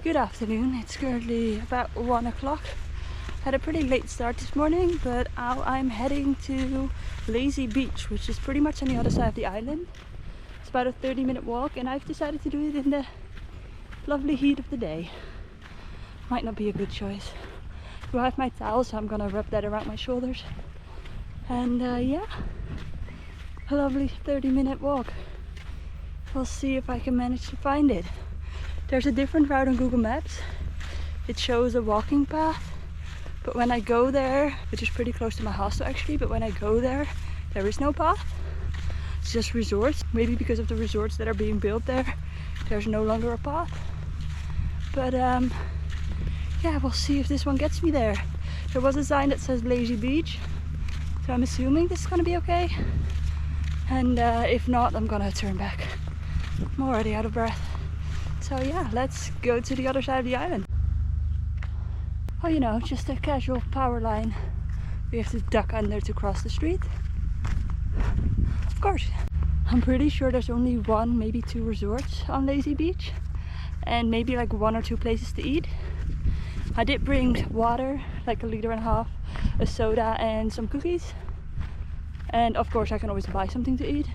Good afternoon, it's currently about 1 o'clock. Had a pretty late start this morning, but now I'm heading to Lazy Beach, which is pretty much on the other side of the island. It's about a 30-minute walk, and I've decided to do it in the lovely heat of the day. Might not be a good choice. I have my towel, so I'm gonna wrap that around my shoulders. And yeah, a lovely 30-minute walk. We'll see if I can manage to find it. There's a different route on Google Maps. It shows a walking path, but when I go there, which is pretty close to my hostel actually, but when I go there, there is no path. It's just resorts. Maybe because of the resorts that are being built there, there's no longer a path. But yeah, we'll see if this one gets me there. There was a sign that says Lazy Beach, so I'm assuming this is gonna be okay. And if not, I'm gonna turn back. I'm already out of breath. So yeah, let's go to the other side of the island. Oh, you know, just a casual power line. We have to duck under to cross the street. Of course. I'm pretty sure there's only one, maybe two resorts on Lazy Beach. And maybe like 1 or 2 places to eat. I did bring water, like 1.5 liters, a soda and some cookies. And of course I can always buy something to eat.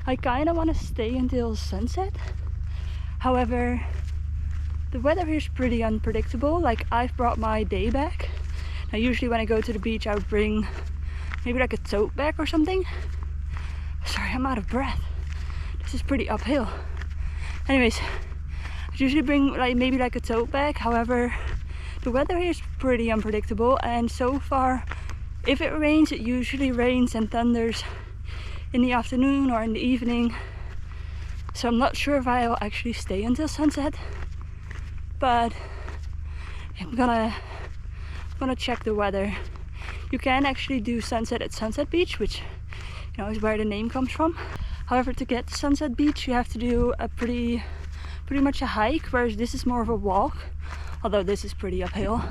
I kind of want to stay until sunset. However, the weather here is pretty unpredictable. Like, I've brought my day bag. Now usually when I go to the beach I would bring maybe like a tote bag or something. Sorry, I'm out of breath. This is pretty uphill. Anyways, I usually bring like maybe like a tote bag. However, the weather here is pretty unpredictable, and so far, if it rains, it usually rains and thunders in the afternoon or in the evening. So I'm not sure if I'll actually stay until sunset, but I'm gonna check the weather. You can actually do sunset at Sunset Beach, which, you know, is where the name comes from. However, to get to Sunset Beach, you have to do a pretty much a hike, whereas this is more of a walk. Although this is pretty uphill.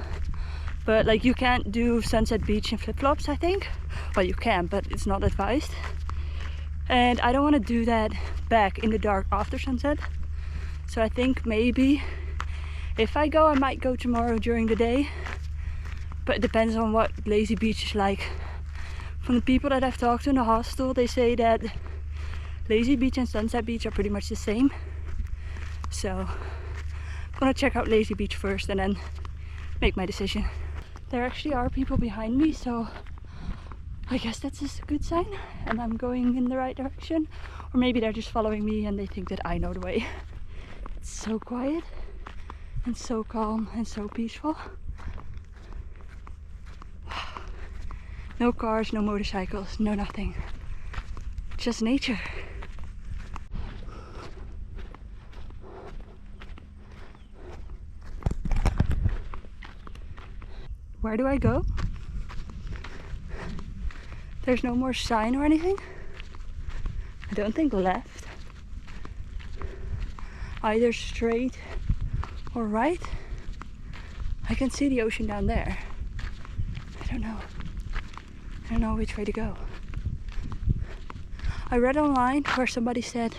But like, you can't do Sunset Beach in flip-flops, I think. Well, you can, but it's not advised. And I don't want to do that back in the dark after sunset. So I think maybe if I go, I might go tomorrow during the day. But it depends on what Lazy Beach is like. From the people that I've talked to in the hostel, they say that Lazy Beach and Sunset Beach are pretty much the same. So I'm gonna check out Lazy Beach first and then make my decision. There actually are people behind me, so I guess that's a good sign and I'm going in the right direction. Or maybe they're just following me and they think that I know the way. It's so quiet and so calm and so peaceful. No cars, no motorcycles, no nothing. Just nature. Where do I go? There's no more sign or anything. I don't think left. Either straight or right. I can see the ocean down there. I don't know which way to go. I read online where somebody said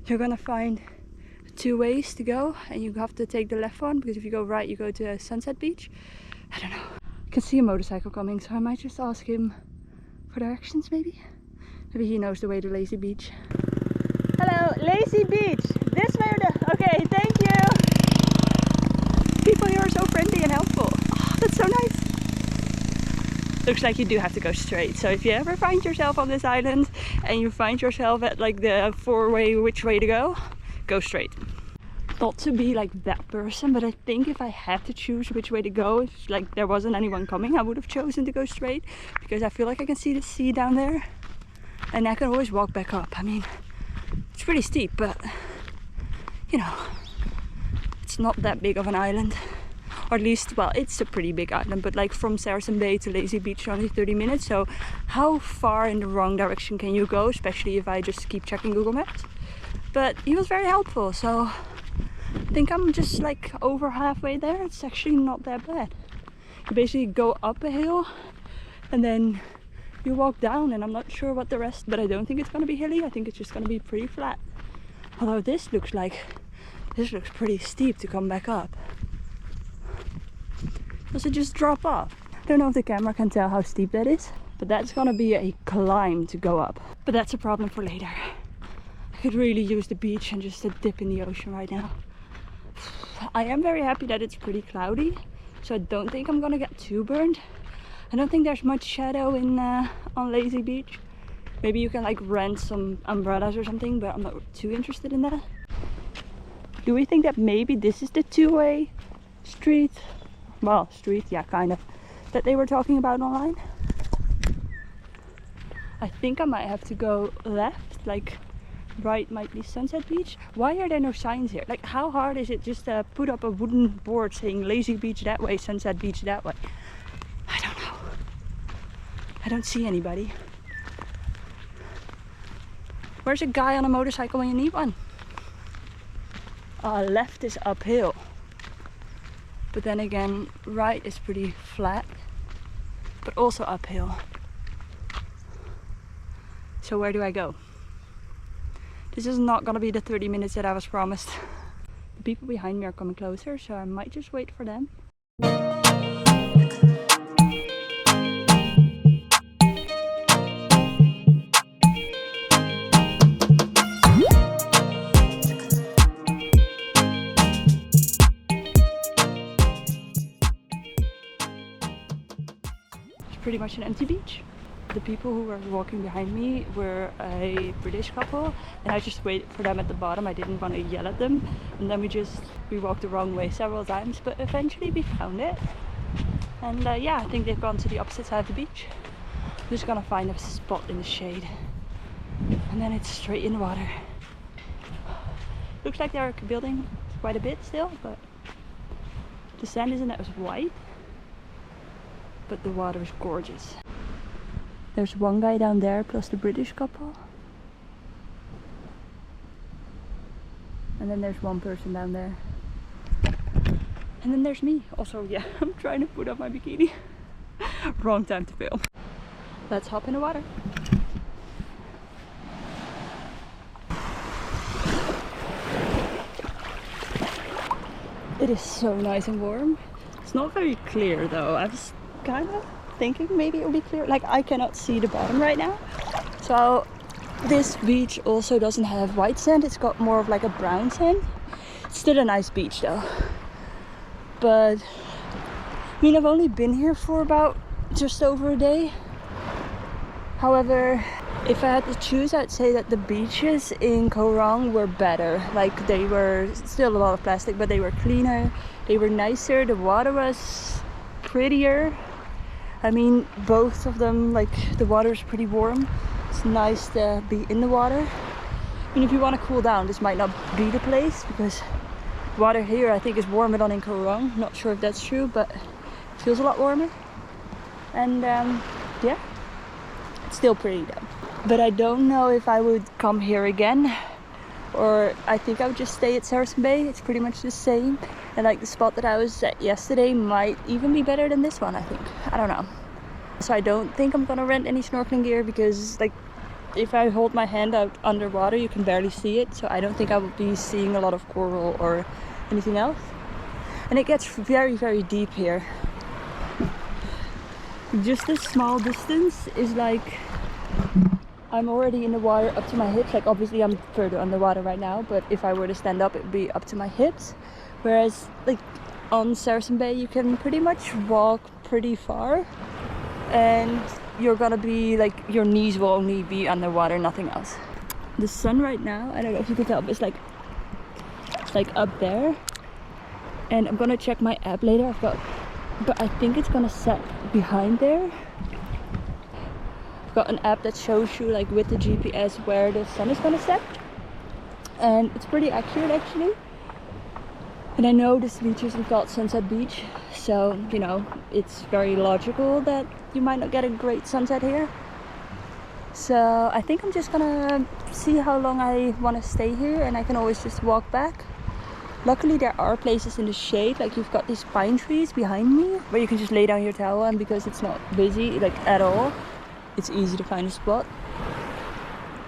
you're gonna find 2 ways to go and you have to take the left one, because if you go right you go to Sunset Beach. I don't know. I can see a motorcycle coming, so I might just ask him for directions maybe. Maybe he knows the way to Lazy Beach. Hello, Lazy Beach! This way or the... Okay, thank you! People here are so friendly and helpful. Oh, that's so nice! Looks like you do have to go straight, so if you ever find yourself on this island and you find yourself at like the 4-way which way to go straight. Not to be like that person, but I think if I had to choose which way to go, if like there wasn't anyone coming, I would have chosen to go straight, because I feel like I can see the sea down there and I can always walk back up. I mean, it's pretty steep, but you know, it's not that big of an island. Or at least, well, it's a pretty big island, but like from Saracen Bay to Lazy Beach only 30 minutes, so how far in the wrong direction can you go, especially if I just keep checking Google Maps? But he was very helpful, so I think I'm just like over halfway there. It's actually not that bad. You basically go up a hill and then you walk down, and I'm not sure what the rest, but I don't think it's going to be hilly. I think it's just going to be pretty flat. Although this looks like This looks pretty steep to come back up. Does it just drop off? I don't know if the camera can tell how steep that is, but that's gonna be a climb to go up. But that's a problem for later. I could really use the beach and just a dip in the ocean right now. I am very happy that it's pretty cloudy, so I don't think I'm gonna get too burned. I don't think there's much shadow in on Lazy Beach. Maybe you can like rent some umbrellas or something, but I'm not too interested in that. Do we think that maybe this is the two-way street? Well, street, yeah, kind of, that they were talking about online? I think I might have to go left, like right might be Sunset Beach. Why are there no signs here? Like, how hard is it just to put up a wooden board saying Lazy Beach that way, Sunset Beach that way? I don't know. I don't see anybody. Where's a guy on a motorcycle when you need one? Left is uphill. But then again, right is pretty flat, but also uphill. So where do I go? This is not gonna be the 30 minutes that I was promised. The people behind me are coming closer, so I might just wait for them. Pretty much an empty beach. The people who were walking behind me were a British couple, and I just waited for them at the bottom. I didn't want to yell at them, and then we walked the wrong way several times, but eventually we found it. And yeah, I think they've gone to the opposite side of the beach. I'm just gonna find a spot in the shade, and then it's straight in the water. Looks like they're building quite a bit still, but the sand isn't as white. But the water is gorgeous. There's one guy down there plus the British couple. And then there's one person down there. And then there's me. Also, yeah, I'm trying to put on my bikini. Wrong time to film. Let's hop in the water. It is so nice and warm. It's not very clear though. I was kind of thinking maybe it will be clear. Like, I cannot see the bottom right now. So this beach also doesn't have white sand. It's got more of like a brown sand. It's still a nice beach though. But I mean, I've only been here for about just over a day. However, if I had to choose, I'd say that the beaches in Koh Rong were better. Like, they were still a lot of plastic, but they were cleaner, they were nicer, the water was prettier. I mean, both of them, like, the water is pretty warm. It's nice to be in the water. I mean, if you want to cool down, this might not be the place, because water here I think is warmer than in Koh Rong. Not sure if that's true, but it feels a lot warmer. And yeah, it's still pretty though. But I don't know if I would come here again, or I think I would just stay at Saracen Bay. It's pretty much the same. And like the spot that I was at yesterday might even be better than this one, I think. I don't know. So I don't think I'm gonna rent any snorkeling gear, because like, if I hold my hand out underwater you can barely see it. So I don't think I will be seeing a lot of coral or anything else. And it gets very, very deep here. Just this small distance is like, I'm already in the water up to my hips. Like, obviously I'm further underwater right now, but if I were to stand up it would be up to my hips. Whereas like on Saracen Bay you can pretty much walk pretty far, and you're gonna be like, your knees will only be underwater, nothing else. The sun right now, I don't know if you can tell, but it's like up there. And I'm gonna check my app later. But I think it's gonna set behind there. I've got an app that shows you like with the GPS where the sun is gonna set, and it's pretty accurate actually. And I know this beach isn't called Sunset Beach, so you know, it's very logical that you might not get a great sunset here. So I think I'm just gonna see how long I want to stay here, and I can always just walk back. Luckily there are places in the shade, like you've got these pine trees behind me where you can just lay down your towel, and because it's not busy like at all, it's easy to find a spot.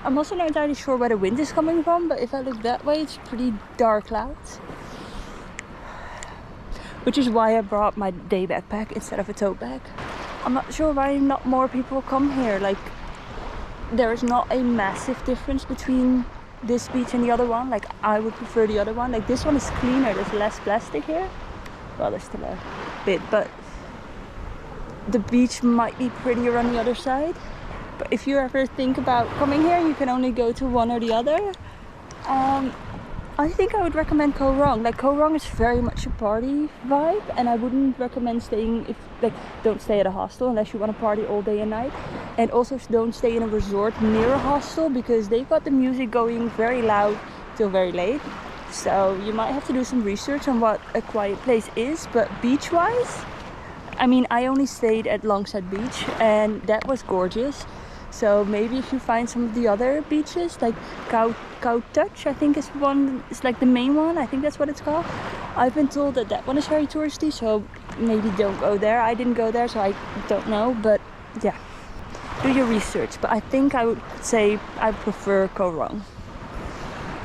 I'm also not entirely sure where the wind is coming from, but if I look that way, it's pretty dark clouds. Which is why I brought my day backpack instead of a tote bag. I'm not sure why not more people come here. Like, there is not a massive difference between this beach and the other one. Like, I would prefer the other one. Like, this one is cleaner, there's less plastic here. Well, there's still a bit, but the beach might be prettier on the other side. But if you ever think about coming here, you can only go to one or the other. I think I would recommend Koh Rong. Like, Koh Rong is very much a party vibe, and I wouldn't recommend staying don't stay at a hostel unless you want to party all day and night. And also don't stay in a resort near a hostel, because they've got the music going very loud till very late. So you might have to do some research on what a quiet place is. But beach wise, I mean, I only stayed at Longside Beach and that was gorgeous. So maybe if you find some of the other beaches, like Koh Touch, I think is one, it's like the main one, I think that's what it's called. I've been told that that one is very touristy, so maybe don't go there. I didn't go there, so I don't know, but yeah, do your research. But I think I would say I prefer Koh Rong,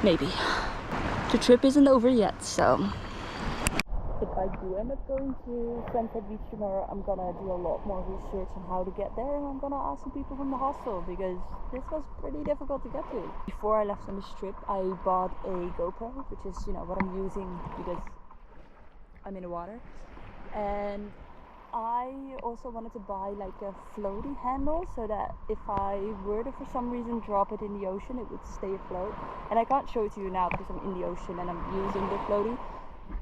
maybe. The trip isn't over yet, so if I do end up going to Sunset Beach tomorrow, I'm gonna do a lot more research on how to get there, and I'm gonna ask some people from the hostel, because this was pretty difficult to get to. Before I left on this trip, I bought a GoPro, which is, you know, what I'm using because I'm in the water. And I also wanted to buy like a floaty handle, so that if I were to for some reason drop it in the ocean, it would stay afloat. And I can't show it to you now because I'm in the ocean and I'm using the floaty.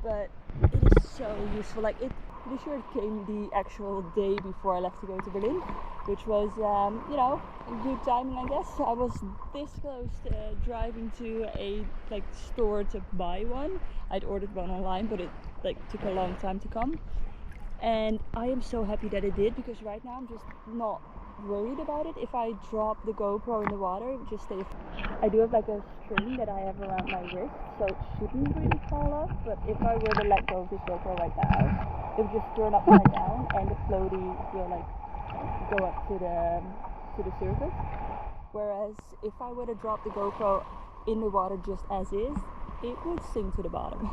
But it is so useful. Like, this year it came the actual day before I left to go to Berlin, which was, you know, good timing, I guess. I was this close to driving to a store to buy one. I'd ordered one online, but it took a long time to come. And I am so happy that it did, because right now I'm just not worried about it. If I drop the GoPro in the water, it would just stay. I do have like a string that I have around my wrist, so it shouldn't really fall off. But if I were to let go of this GoPro right now, it would just turn upside down, and the floaty will like go up to the surface. Whereas if I were to drop the GoPro in the water just as is, it would sink to the bottom.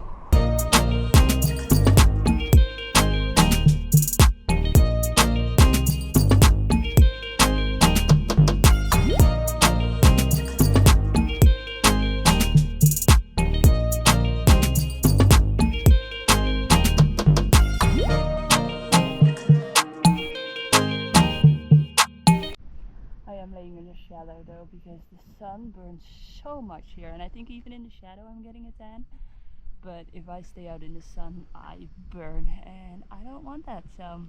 Shadow though, because the sun burns so much here, and I think even in the shadow I'm getting a tan. But if I stay out in the sun, I burn, and I don't want that, so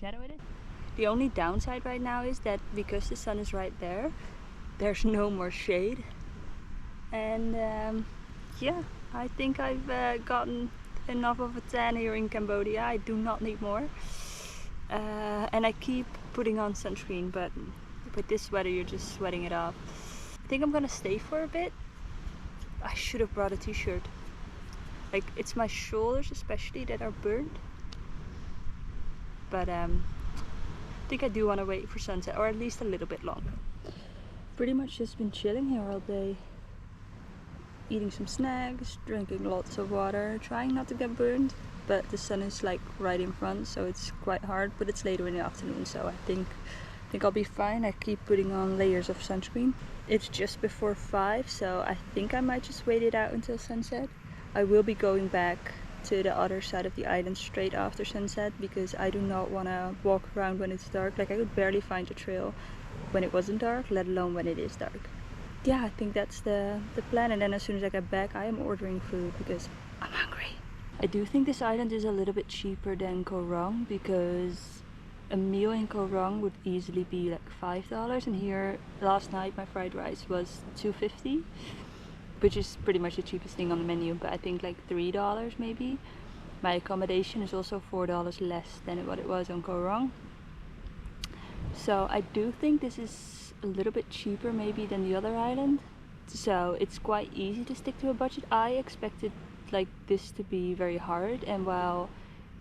shadow it is. The only downside right now is that because the sun is right there, there's no more shade. And yeah, I think I've gotten enough of a tan here in Cambodia. I do not need more. And I keep putting on sunscreen, but with this weather you're just sweating it off. I think I'm gonna stay for a bit. I should have brought a t-shirt. Like, it's my shoulders especially that are burned. But I think I do want to wait for sunset, or at least a little bit longer. Pretty much just been chilling here all day. Eating some snacks, drinking lots of water, trying not to get burned. But the sun is like right in front, so it's quite hard, but it's later in the afternoon, so I think I'll be fine. I keep putting on layers of sunscreen. It's just before 5, so I think I might just wait it out until sunset. I will be going back to the other side of the island straight after sunset, because I do not want to walk around when it's dark. Like, I could barely find a trail when it wasn't dark, let alone when it is dark. Yeah, I think that's the plan, and then as soon as I get back I am ordering food because I'm hungry. I do think this island is a little bit cheaper than Koh Rong, because a meal in Koh Rong would easily be like $5, and here last night my fried rice was $2.50, which is pretty much the cheapest thing on the menu, but I think like $3 maybe. My accommodation is also $4 less than what it was on Koh Rong. So I do think this is a little bit cheaper maybe than the other island. So it's quite easy to stick to a budget. I expected like this to be very hard, and while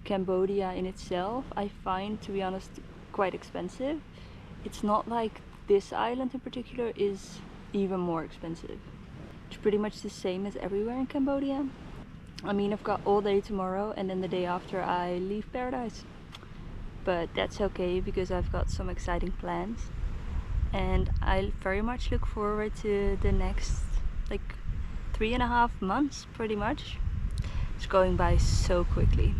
Cambodia in itself I find, to be honest, quite expensive, it's not like this island in particular is even more expensive. It's pretty much the same as everywhere in Cambodia. I mean, I've got all day tomorrow and then the day after I leave paradise. But that's okay because I've got some exciting plans. And I very much look forward to the next like 3.5 months pretty much. It's going by so quickly.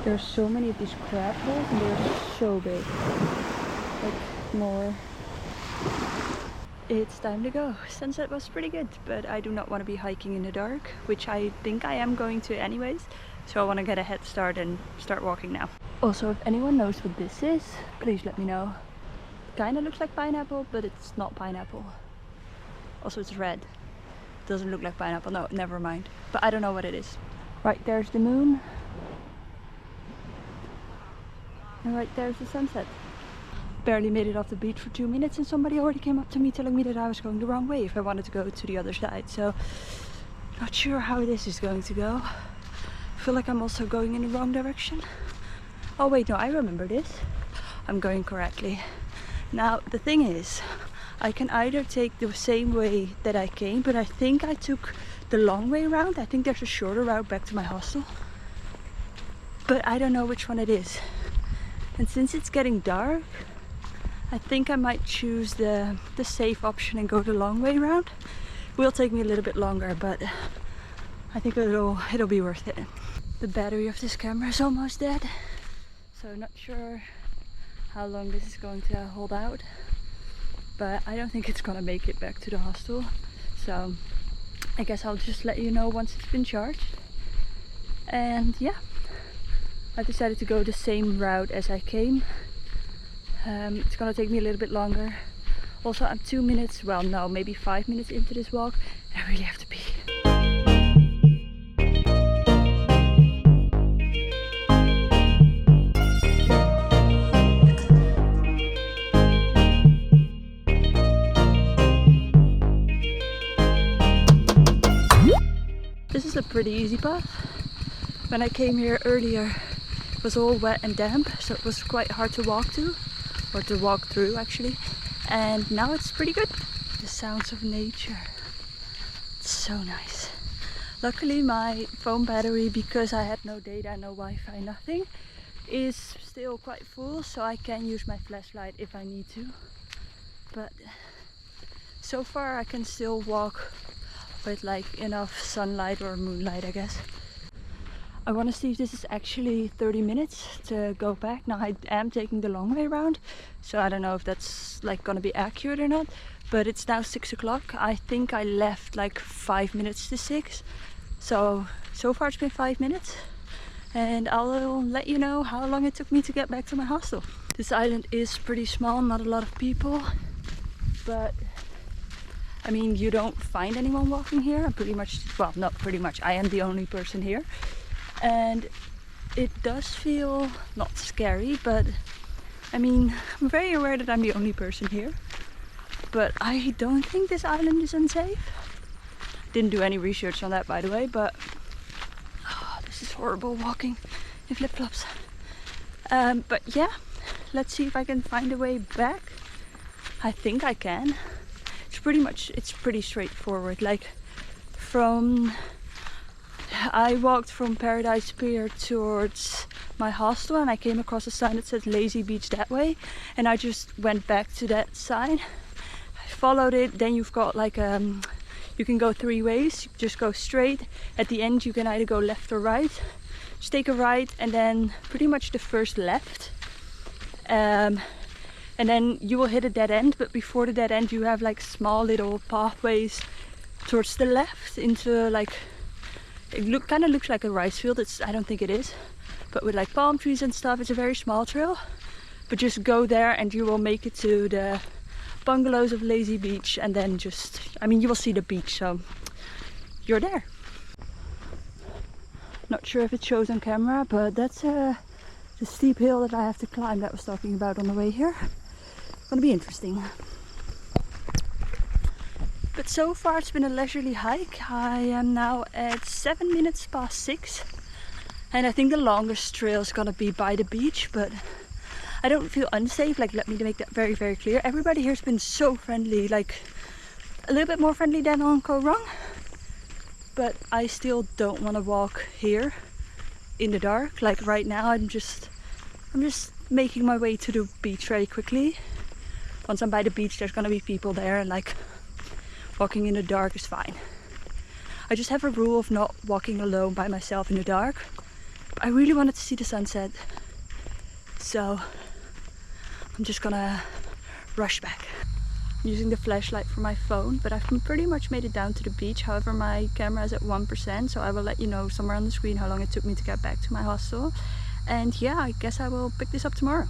There's so many of these crab holes and they're so big. Like more. It's time to go. Sunset was pretty good, but I do not want to be hiking in the dark, which I think I am going to anyways. So I want to get a head start and start walking now. Also, if anyone knows what this is, please let me know. Kinda looks like pineapple, but it's not pineapple. Also, it's red. Doesn't look like pineapple. No, never mind. But I don't know what it is. Right, there's the moon. And right there's the sunset. Barely made it off the beach for 2 minutes and somebody already came up to me telling me that I was going the wrong way if I wanted to go to the other side. So, not sure how this is going to go. I feel like I'm also going in the wrong direction. Oh wait, no, I remember this. I'm going correctly. Now, the thing is, I can either take the same way that I came, but I think I took the long way around. I think there's a shorter route back to my hostel. But I don't know which one it is. And since it's getting dark, I think I might choose the safe option and go the long way around. Will take me a little bit longer, but I think it'll be worth it. The battery of this camera is almost dead, so not sure how long this is going to hold out. But I don't think it's gonna make it back to the hostel. So I guess I'll just let you know once it's been charged. And yeah. I've decided to go the same route as I came. It's gonna take me a little bit longer. Also, I'm 2 minutes, well no, maybe 5 minutes into this walk. And I really have to pee. This is a pretty easy path. When I came here earlier, it was all wet and damp, so it was quite hard to walk to, or to walk through actually. And now it's pretty good. The sounds of nature. It's so nice. Luckily my phone battery, because I had no data, no Wi-Fi, nothing, is still quite full, so I can use my flashlight if I need to. But so far I can still walk with like enough sunlight or moonlight, I guess. I want to see if this is actually 30 minutes to go back. Now I am taking the long way around, so I don't know if that's like gonna be accurate or not, but it's now 6 o'clock. I think I left like 5 minutes to 6, so far it's been 5 minutes, and I'll let you know how long it took me to get back to my hostel. This island is pretty small, not a lot of people, but I mean, you don't find anyone walking here. I'm pretty much, well, not pretty much, I am the only person here. And it does feel not scary, but I mean, I'm very aware that I'm the only person here. But I don't think this island is unsafe. Didn't do any research on that, by the way, but oh, this is horrible walking in flip-flops. But yeah, let's see if I can find a way back. I think I can. It's pretty straightforward. Like I walked from Paradise Pier towards my hostel and I came across a sign that said Lazy Beach that way, and I just went back to that sign. I followed it. Then you've got like you can go 3 ways. You just go straight. At the end you can either go left or right. Just take a right and then pretty much the first left. And then you will hit a dead end, but before the dead end you have like small little pathways towards the left into like, it kind of looks like a rice field. I don't think it is, but with like palm trees and stuff. It's a very small trail, but just go there and you will make it to the bungalows of Lazy Beach, and then just, I mean, you will see the beach, so you're there. Not sure if it shows on camera, but that's the steep hill that I have to climb that I was talking about on the way here. Gonna be interesting. But so far it's been a leisurely hike. I am now at 7 minutes past 6, and I think the longest trail is gonna be by the beach, but I don't feel unsafe. Like, let me make that very, very clear. Everybody here has been so friendly, like a little bit more friendly than on Koh Rong, but I still don't want to walk here in the dark. Like right now I'm just making my way to the beach very quickly. Once I'm by the beach there's gonna be people there, and like walking in the dark is fine. I just have a rule of not walking alone by myself in the dark. I really wanted to see the sunset, so I'm just gonna rush back. I'm using the flashlight for my phone, but I've pretty much made it down to the beach. However, my camera is at 1%, so I will let you know somewhere on the screen how long it took me to get back to my hostel. And yeah, I guess I will pick this up tomorrow.